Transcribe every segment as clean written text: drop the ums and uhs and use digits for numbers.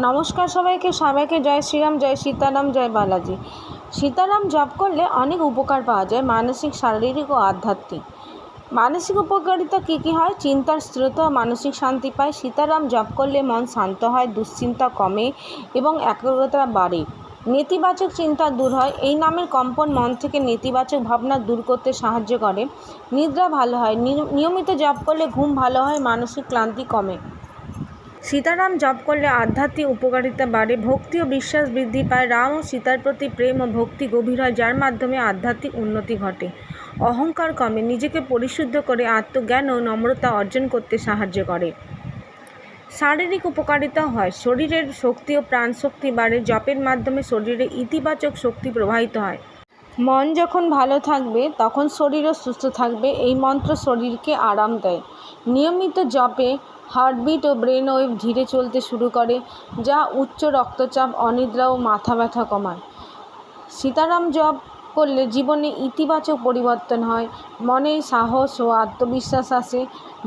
নমস্কার সবাইকে জয় শ্রীরাম, জয় সীতারাম, জয় বালাজি। সীতারাম জপ করলে অনেক উপকার পাওয়া যায়, মানসিক, শারীরিক ও আধ্যাত্মিক। মানসিক উপকারিতা কী কী হয়? চিন্তার স্থিরতা ও মানসিক শান্তি পায়। সীতারাম জপ করলে মন শান্ত হয়, দুশ্চিন্তা কমে এবং একাগ্রতা বাড়ে। নেতিবাচক চিন্তা দূর হয়। এই নামের কম্পন মন থেকে নেতিবাচক ভাবনা দূর করতে সাহায্য করে। নিদ্রা ভালো হয়। নিয়মিত জপ করলে ঘুম ভালো হয়, মানসিক ক্লান্তি কমে। সীতারাম জপ করলে আধ্যাত্মিক উপকারিতা বাড়ে, ভক্তি ও বিশ্বাস বৃদ্ধি পায়। রাম ও সীতার প্রতি প্রেম ও ভক্তি গভীর হয়, যার মাধ্যমে আধ্যাত্মিক উন্নতি ঘটে। অহংকার কমে, নিজেকে পরিশুদ্ধ করে আত্মজ্ঞান ও নম্রতা অর্জন করতে সাহায্য করে। শারীরিক উপকারিতা হয়, শরীরের শক্তি ও প্রাণশক্তি বাড়ে। জপের মাধ্যমে শরীরে ইতিবাচক শক্তি প্রবাহিত হয়। মন যখন ভালো থাকবে তখন শরীরও সুস্থ থাকবে। এই মন্ত্র শরীরকে আরাম দেয়। নিয়মিত জপে হার্টবিট ও ব্রেন ওয়েভ ধীরে চলতে শুরু করে, যা উচ্চ রক্তচাপ, অনিদ্রা ও মাথা ব্যথা কমায়। সীতারাম জপ করলে জীবনে ইতিবাচক পরিবর্তন হয়, মনে সাহস ও আত্মবিশ্বাস আসে,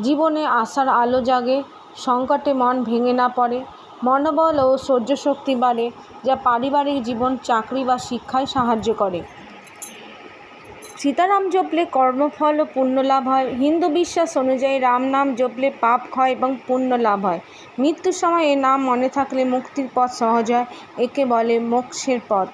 জীবনে আশার আলো জাগে, সংকটে মন ভেঙে না পড়ে, মনোবল ও সহ্য শক্তি বাড়ে, যা পারিবারিক জীবন, চাকরি বা শিক্ষায় সাহায্য করে। সীতারাম জপলে কর্মফল ও পুণ্য লাভ হয়। হিন্দু বিশ্বাস অনুযায়ী রাম নাম জপলে পাপ ক্ষয় এবং পুণ্য লাভ হয়। মৃত্যুর সময় এ নাম মনে থাকলে মুক্তির পথ সহজ হয়। একে বলে মোক্ষের পথ।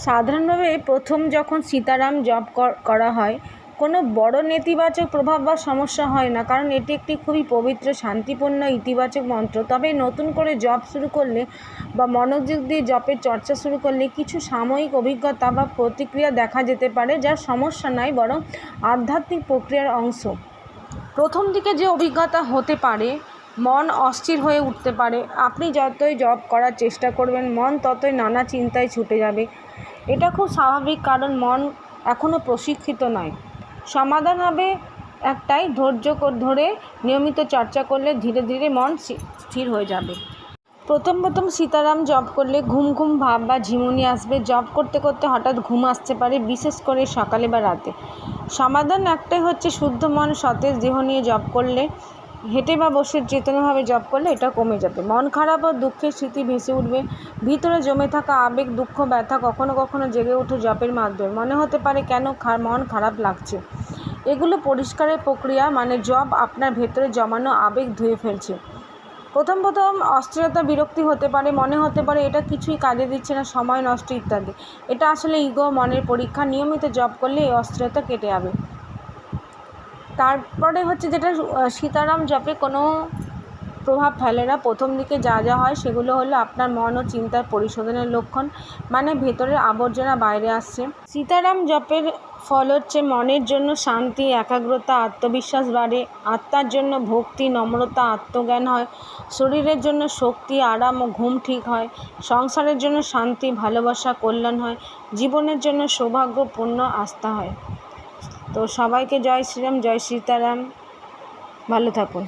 সাধারণভাবে প্রথম যখন সীতারাম জপ করা হয়, কোনো বড় নেতিবাচক প্রভাব বা সমস্যা হয় না, কারণ এটি একটি খুবই পবিত্র, শান্তিপূর্ণ, ইতিবাচক মন্ত্র। তবে নতুন করে জপ শুরু করলে বা মনোযোগ দিয়ে জপের চর্চা শুরু করলে কিছু সাময়িক অভিজ্ঞতা বা প্রতিক্রিয়া দেখা যেতে পারে, যার সমস্যা নয়, বরং আধ্যাত্মিক প্রক্রিয়ার অংশ। প্রথম দিকে যে অভিজ্ঞতা হতে পারে, মন অস্থির হয়ে উঠতে পারে। আপনি যতই জপ করার চেষ্টা করবেন, মন ততই নানা চিন্তায় ছুটে যাবে। এটা খুব স্বাভাবিক, কারণ মন এখনও প্রশিক্ষিত নয়। সমাধান হবে একটাই, ধৈর্য ধরে নিয়মিত চর্চা করলে ধীরে ধীরে মন স্থির হয়ে যাবে। প্রথম সীতারাম জপ করলে ঘুম ভাব বা ঝিমুনি আসবে। জপ করতে করতে হঠাৎ ঘুম আসতে পারে, বিশেষ করে সকালে বা রাতে। সমাধান একটাই হচ্ছে, শুদ্ধ মন, সতেজ দেহ নিয়ে জপ করলে, হেঁটে বা বসে চেতনাভাবে জপ করলে এটা কমে যাবে। মন খারাপ ও দুঃখের স্মৃতি ভেসে উঠবে। ভিতরে জমে থাকা আবেগ, দুঃখ, ব্যথা কখনো কখনো জেগে ওঠে জপের মাধ্যমে। মনে হতে পারে কেন মন খারাপ লাগছে। এগুলো পরিষ্কারের প্রক্রিয়া, মানে জপ আপনার ভেতরে জমানো আবেগ ধুয়ে ফেলছে। প্রথম অস্থিরতা, বিরক্তি হতে পারে, মনে হতে পারে এটা কিছুই কাজে দিচ্ছে না, সময় নষ্ট ইত্যাদি। এটা আসলে ইগো, মনের পরীক্ষা। নিয়মিত জপ করলে এই অস্থিরতা কেটে যাবে। তারপরে হচ্ছে যেটা, সীতারাম জপে কোনো প্রভাব ফেলে না। প্রথম দিকে যা হয় সেগুলো হলো আপনার মন ও চিন্তার পরিশোধনের লক্ষণ, মানে ভেতরের আবর্জনা বাইরে আসছে। সীতারাম জপের ফল হচ্ছে মনের জন্য শান্তি, একাগ্রতা, আত্মবিশ্বাস বাড়ে, আত্মার জন্য ভক্তি, নম্রতা, আত্মজ্ঞান হয়, শরীরের জন্য শক্তি, আরাম ও ঘুম ঠিক হয়, সংসারের জন্য শান্তি, ভালোবাসা, কল্যাণ হয়, জীবনের জন্য সৌভাগ্য, পুণ্য, আস্থা হয়। তো সবাইকে জয় শ্রীরাম, জয় সীতারাম, ভালো থাকুন।